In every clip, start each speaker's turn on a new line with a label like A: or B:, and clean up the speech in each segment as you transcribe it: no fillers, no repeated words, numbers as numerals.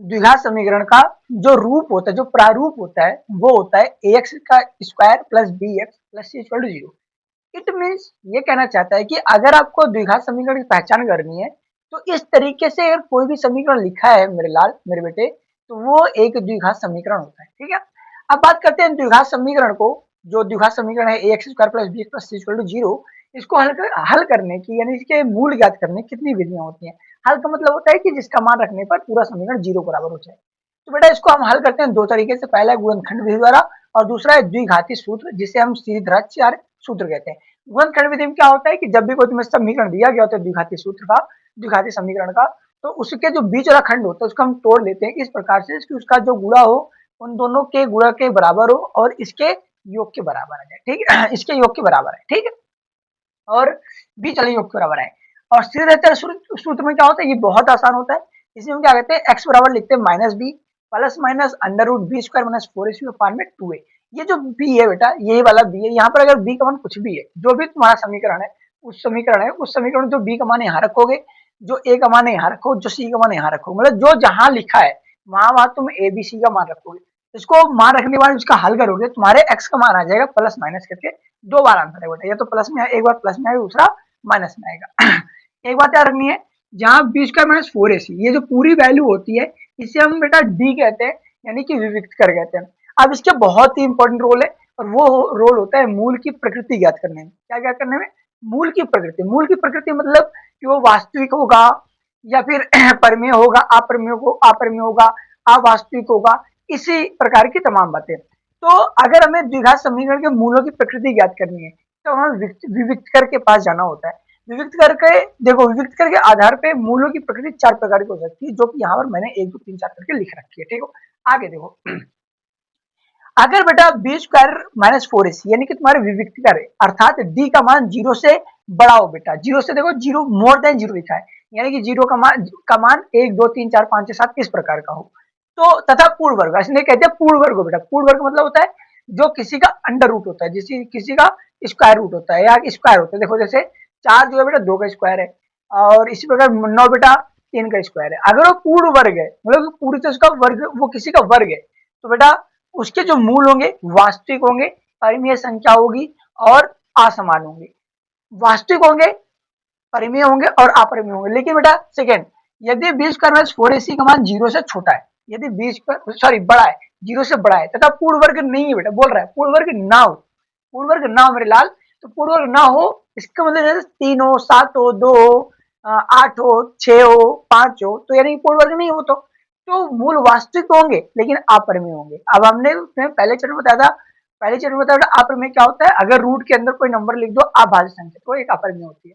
A: द्विघात समीकरण का जो रूप होता है, जो प्रारूप होता है, वो होता है ax का square plus bx plus c equal to 0। It means ये कहना चाहता है कि अगर आपको द्विघात समीकरण की पहचान करनी है, तो इस तरीके से अगर कोई भी समीकरण लिखा है मेरे लाल, मेरे बेटे, तो वो एक द्विघात समीकरण होता है। ठीक है, अब बात करते हैं द्विघात समीकरण को। जो द्विघात समीकरण है a x square plus b plus c equal to 0, इसको हल करने की, यानी इसके मूल ज्ञात करने की कितनी विधियां होती हैं। हल का मतलब होता है कि जिसका मान रखने पर पूरा समीकरण 0 बराबर हो जाए। तो बेटा इसको हम हल करते हैं दो तरीके से, पहला है गुणनखंड विधि द्वारा, और दूसरा है द्विघाती सूत्र, जिसे हम सीधाचार्य सूत्र कहते हैं। गुणनखंड विधि में क्या होता है कि जब भी कोई तुम्हें समीकरण दिया गया होता है द्विघाती सूत्र का, द्विघाती समीकरण का, तो उसके जो बीच वाला खंड होता है उसको हम तोड़ लेते हैं इस प्रकार से कि उसका जो गुणा हो उन दोनों के गुणा के बराबर हो और इसके योग के बराबर आ जाए। ठीक है, इसके योग के बराबर है। ठीक है, और बीच वाले योग के बराबर है। और सीधाचार्य सूत्र में क्या होता है, ये बहुत आसान होता है। इसमें हम क्या कहते हैं, एक्स बराबर लिखते हैं minus B plus minus under root B square minus 4ac upon में 2a। ये जो बी है बेटा, यही वाला बी है। यहाँ पर अगर बी का मान कुछ भी है, जो भी तुम्हारा समीकरण है, उस समीकरण जो बी का मान यहाँ रखोगे, जो ए का मान यहाँ रखो, जो सी का मान यहाँ रखो, मतलब जो जहां लिखा है वहां वहां तुम ए बी सी का मान रखोगे। इसको मान रखने के बाद उसका हल करोगे, तुम्हारे एक्स का मान आ जाएगा प्लस माइनस करके। दो बार आंसर है बेटा, या तो प्लस में एक बार प्लस में आएगा, दूसरा माइनस में आएगा। एक बात याद रखनी है, जहां बी स्क्वायर माइनस 4ac, ये जो पूरी वैल्यू होती है, इसे हम बेटा डी कहते हैं, यानी कि विविक्त कर कहते हैं। अब इसके बहुत ही इंपॉर्टेंट रोल है, और वो रोल होता है मूल की प्रकृति ज्ञात करने में। क्या ज्ञात करने में? मूल की प्रकृति। मूल की प्रकृति मतलब कि वो वास्तविक होगा या फिर परमेय होगा, अपरमेय होगा, अवास्तविक होगा, इसी प्रकार की तमाम बातें। तो अगर हमें द्विघात समीकरण के मूलों की प्रकृति ज्ञात करनी है, तो हमें विविक्त कर के पास जाना होता है। विविक्त करके देखो, विविक्त कर के आधार पे मूलों की प्रकृति चार प्रकार की हो सकती है, जो कि यहाँ पर मैंने 1 2 3 4 करके लिख रखी है। ठीक है, आगे देखो। अगर बेटा बी स्क्वायर माइनस 4ac यानी कि तुम्हारे विविक्त कर, अर्थात डी का मान 0 से बड़ा हो बेटा, 0 से देखो, 0 मोर देन 0 लिखा है, यानी कि 0 का मान 1 2 3 4 5 6 7 इस प्रकार का हो, तो तथा पूर्ण वर्ग, इसलिए कहते हैं पूर्ण वर्ग हो बेटा। पूर्ण वर्ग मतलब होता है जो किसी का अंडर रूट होता है, किसी का स्क्वायर रूट होता है या स्क्वायर होता है। देखो जैसे 4 जो है बेटा 2 का स्क्वायर है, और इसी प्रकार 9 बेटा 3 का स्क्वायर है। अगर वो पूर्ण वर्ग है, मतलब पूरी तरह उसका वर्ग, वो किसी का वर्ग है, तो बेटा उसके जो मूल होंगे वास्तविक होंगे, परिमेय संख्या होगी और असमान होंगे। वास्तविक होंगे, परिमेय होंगे और अपरिमेय होंगे। लेकिन बेटा सेकंड, यदि बी स्क्वायर माइनस 4ac का मान 0 से छोटा है, यदि बी स्क्वायर सॉरी बड़ा है, 0 से बड़ा है, तथा पूर्ण वर्ग नहीं है बेटा, बोल रहा है पूर्ण वर्ग ना हो, पूर्ण वर्ग ना हो मेरे लाल, तो पूर्ण वर्ग ना हो इसका मतलब जैसे 3 हो, 7 हो, 2 हो, 8 हो, 6 हो, 5 हो, तो यानी पूर्ण वर्ग नहीं हो, तो मूल वास्तविक होंगे लेकिन अपरिमेय होंगे। अब हमने पहले चरण बताया था, पहले चरण में बताया अपरिमेय क्या होता है, अगर रूट के अंदर कोई नंबर लिख दो अभाज्य संख्या, तो एक अपरिमेय होती है।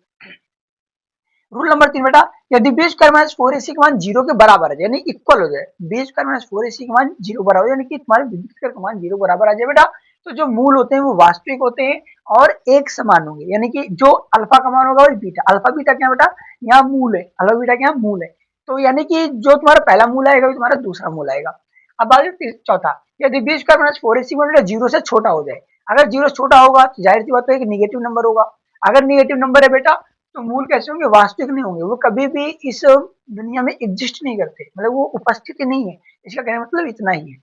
A: रूल नंबर 3 बेटा, यदि बी स्क्वायर माइनस 4ac का मान 0 के बराबर है, यानी इक्वल हो जाए, बी स्क्वायर माइनस 4ac का मान 0 बराबर, यानी कि तुम्हारे विविक्त का मान 0 बराबर आ जाए बेटा, तो जो मूल होते हैं वो वास्तविक होते हैं और एक समान होंगे, यानी कि जो अल्फा का मान होगा वो बीटा, अल्फा बीटा क्या बेटा, यहाँ मूल है, अल्फा बीटा क्या मूल है, तो यानी कि जो तुम्हारा पहला मूल आएगा वो तुम्हारा दूसरा मूल आएगा। अब आगे चौथा, यदि बी स्क्वायर माइनस 4ac का 0 से छोटा हो जाए, अगर 0 से छोटा होगा तो जाहिर सी बात है एक निगेटिव नंबर होगा। अगर निगेटिव नंबर है बेटा, तो मूल कैसे होंगे, वास्तविक नहीं होंगे, वो कभी भी इस दुनिया में एग्जिस्ट नहीं करते, मतलब वो उपस्थिति नहीं है। इसका कहने का मतलब इतना ही है।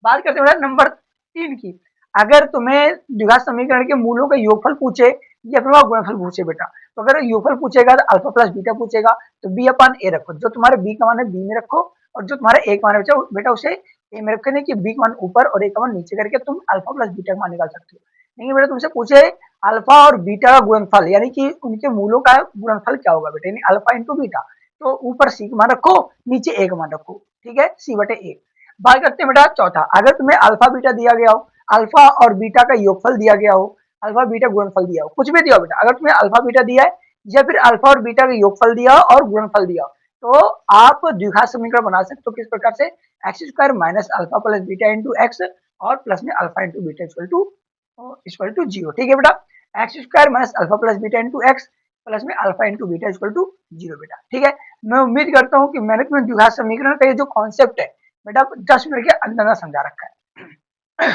A: बात करते हैं नंबर 3 की, अगर तुम्हें द्विघात समीकरण के मूलों का योगफल पूछे या फिर वह गुणनफल पूछे बेटा, तो अगर योगफल पूछेगा तो अल्फा प्लस बीटा पूछेगा, तो बी अपान ए रखो, जो तुम्हारे बी का मान है बी में रखो, और जो तुम्हारा ए का मान है बेटा उसे ए में रखने की, बी का मान ऊपर और ए का मान नीचे करके तुम अल्फा प्लस बीटा का मान निकाल सकते हो। लेकिन बेटा तुमसे पूछे अल्फा और बीटा का गुणनफल, यानी कि उनके मूलों का गुणनफल क्या होगा बेटा, यानी अल्फा इंटू बीटा, तो ऊपर सी का मान रखो, नीचे ए का मान रखो, ठीक है, सी बटे ए। बात करते हैं बेटा चौथा, अगर तुम्हें अल्फा बीटा दिया गया हो, अल्फा और बीटा का योगफल दिया गया हो, अल्फा बीटा गुणनफल दिया हो, कुछ भी दिया हो बेटा, अगर तुम्हें अल्फा बीटा दिया है या फिर अल्फा और बीटा का योगफल दिया हो और गुणनफल दिया हो, तो आप द्विघात समीकरण बना सकते हो किस प्रकार से, x square minus alpha plus beta into x, और प्लस में alpha into beta equal to 0। ठीक है बेटा, x square minus alpha plus beta into x plus में alpha into beta equal to 0 बेटा। ठीक है, मैं उम्मीद करता हूँ कि मैंने तुम्हें द्विघात समीकरण का ये जो कॉन्सेप्ट है बेटा 10 मिनट के अंदर में समझा रखा है।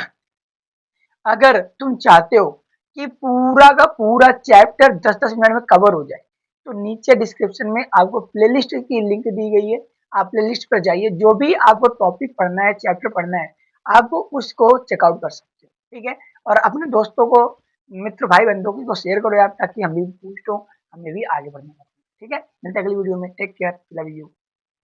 A: अगर तुम चाहते हो कि पूरा का पूरा चैप्टर 10-10 मिनट में कवर हो जाए, तो नीचे डिस्क्रिप्शन में आपको प्लेलिस्ट की लिंक दी गई है, आप प्लेलिस्ट पर जाइए, जो भी आपको टॉपिक पढ़ना है, चैप्टर पढ़ना है, आप उसको चेकआउट कर सकते हो, ठीक है। और अपने दोस्तों को, मित्र भाई बंधुओं को शेयर करो यार, ताकि हम भी बूस्ट हो, हमें भी आगे बढ़ना है, ठीक है। मिलते हैं अगली वीडियो में, टेक केयर, लव यू।